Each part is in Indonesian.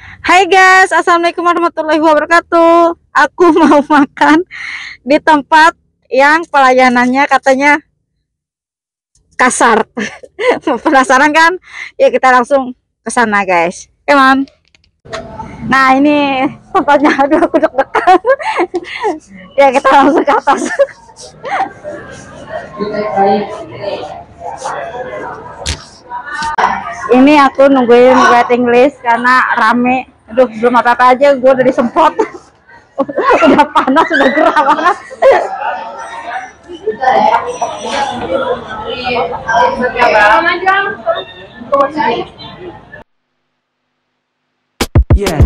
Hai guys, assalamualaikum warahmatullahi wabarakatuh. Aku mau makan di tempat yang pelayanannya katanya kasar. Penasaran kan? Ya kita langsung ke sana guys. Come on. Nah ini tempatnya, aduh aku deg-degan. Ya kita langsung ke atas. Ini aku nungguin waiting list karena rame. Aduh, belum apa-apa aja gue udah disemprot. Udah panas, udah gerah banget. Yeah.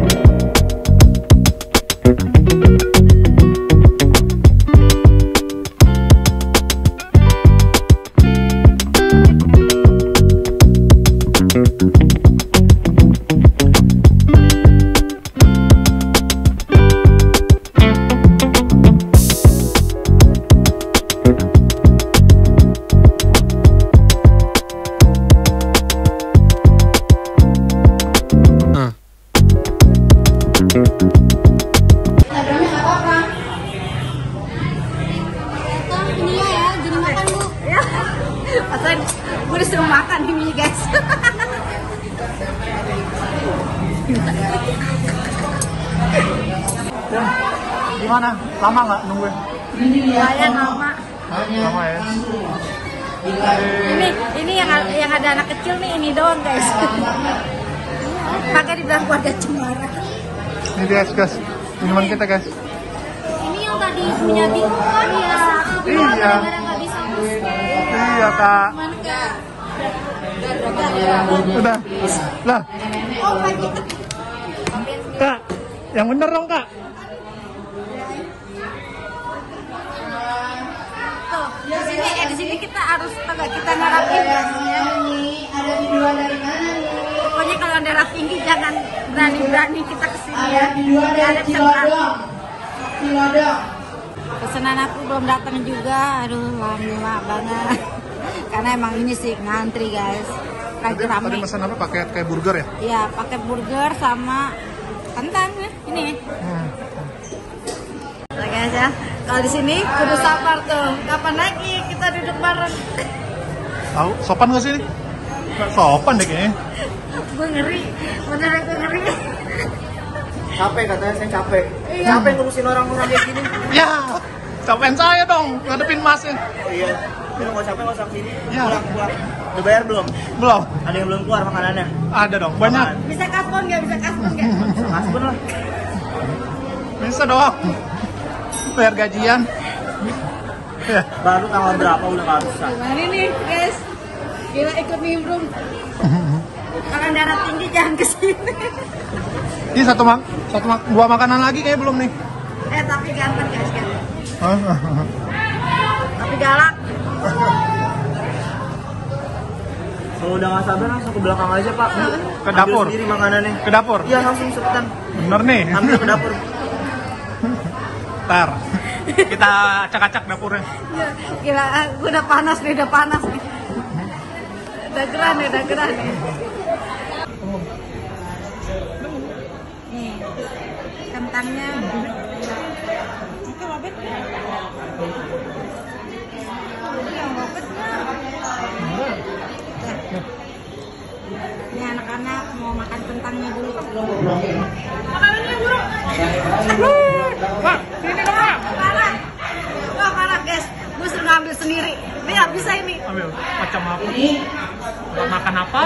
Gue disuruh makan ini guys. Gimana? Lama nggak nungguin? Lumayan lama. Lama ya. Ini yang ada anak kecil nih, ini doang guys. Pakai dibilang keluarga cemara. Ini dia guys, minuman kita guys. Ini yang tadi punya bingung kan ya? Iya. Gara-gara nggak bisa musik. Iya kak. Udah. Lah. Oh my god. Kak, yang bener dong kak. Tuh, di sini kita harus kita ngarapin. Ada video dari mana nih? Pokoknya kalau darah tinggi jangan berani-berani kita kesini ya. Ada Cilodong. Pesanan aku belum datang juga, aduh lama banget. Karena emang ini sih ngantri guys, lagi Tadi rame. pesan apa? Pakai kayak burger ya? Iya, pakai burger sama kentang ya, ini. Nah guys ya, kalau di sini kudu sabar tuh. Kapan lagi kita duduk bareng? Tahu? Sopan nggak sih ini? Nggak sopan deh kayaknya. Gue ngeri, beneran gue ngeri. Capek katanya, saya capek. Iya. Capek ngurusin orang-orang kayak gini. Ya, capain saya dong, ngadepin masnya. Oh iya. Ini nggak capek nggak usah kesini. Ya. Pulang. Udah bayar belum? Belum? Ada yang belum keluar makanannya? Ada dong, banyak. Bisa kaspon nggak? Bisa kaspon nggak? Kasbon lah. Bisa dong. Bayar gajian. Ya. Baru tanggal berapa udah nggak bisa. Gimana nih guys? Gila ikut nimbrung. Kalau darah tinggi jangan kesini. Ini dua makanan lagi kayaknya belum nih. Tapi ganteng guys, ganteng. Hah? Tapi galak. Kalau udah nggak sabar langsung ke belakang aja pak. Ke dapur. Ambil sendiri makanannya. Ke dapur? Iya langsung cepetan. Bener nih. Ambil ke dapur. Ntar kita acak-acak dapurnya. Gila, gue udah panas nih, udah panas nih. Udah gerah nih, udah gerah nih. Nih, kentangnya. Itu Robert. Yang Robert. Ini anak-anak mau makan kentangnya dulu. Makanannya buruk. Wah, sini dong Kak. Parah. Wah parah guys. Gue suruh ngambil sendiri. Ini nggak bisa ini. Ambil macam apa? Buat makan apa?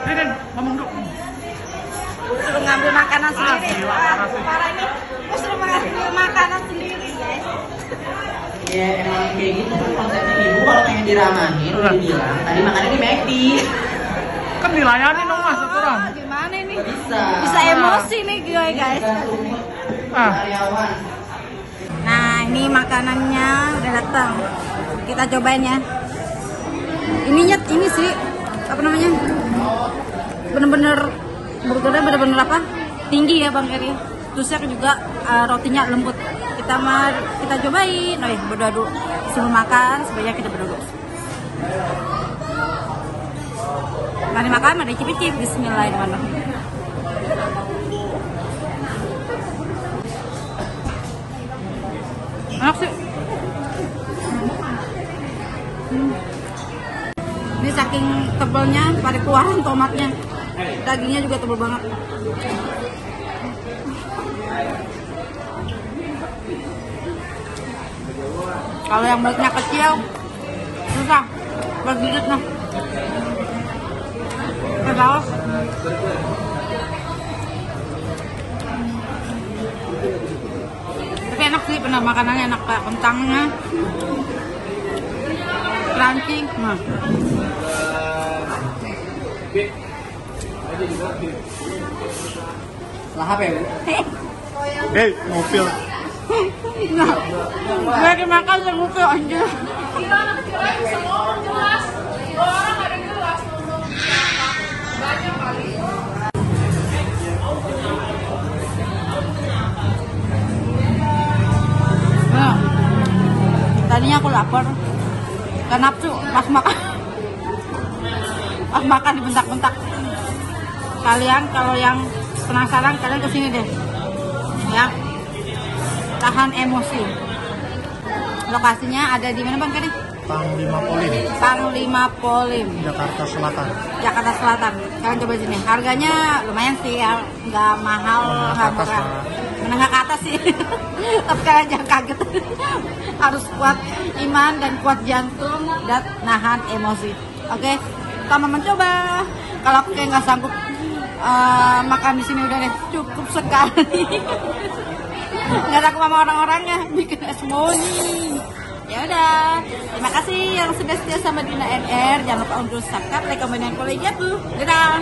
Ini ngomong dulu. Suruh ngambil makanan sendiri. Gila, parah sih. Parah ini. Gue suruh ngambil makanan sendiri guys. Ya emang kayak gitu kan konsepnya ibu kalau pengen diramahin udah bilang tadi makannya di McD. Kan dilayani dong mas aturan. Gimana ini? Bisa. Bisa emosi nih gue guys. Ah, Karyawan. Nah ini makanannya udah datang. Kita cobain ya. Ininya ini sih apa namanya? Bener-bener burgernya bener-bener apa? Tinggi ya Bang Eri. Terusnya juga rotinya lembut. Kita cobain. Oh iya, berdoa dulu. Sebelum makan sebaiknya kita berdoa dulu. Mari makan, mari cicip-cicip. Bismillahirrahmanirrahim. Enak sih. Ini saking tebalnya pada keluaran tomatnya. Dagingnya juga tebal banget. Kalau yang mulutnya kecil susah bergigit nah. Terus tapi enak sih, pernah makanannya enak, kayak kentangnya crunchy. Nah, Lahap ya, Bu? Hey, mobil. nah, gue dimakan segupil anjir. Nah, tadinya aku lapar, gak nafsu pas makan. Pas makan dibentak-bentak. Kalian kalau yang penasaran, kalian kesini deh, ya. Tahan emosi. Lokasinya ada di mana Bang Kani? Panglima Polim, Panglima Polim, Jakarta Selatan. Jakarta Selatan. Kalian coba sini. Harganya lumayan sih ya, nggak mahal, nggak Menengah ke atas murah. lah. Menengah ke atas sih. Tapi kalian jangan kaget. Harus kuat iman dan kuat jantung dan nahan emosi. Oke, selamat mencoba. Kalau aku kayak nggak sanggup makan di sini udah deh, cukup sekali. Nggak takut sama orang-orangnya, bikin esmoni. Ya udah, terima kasih yang sudah setia sama Dina NR. Jangan lupa untuk subscribe, like, komen, dan follow ya tuh. Dadah.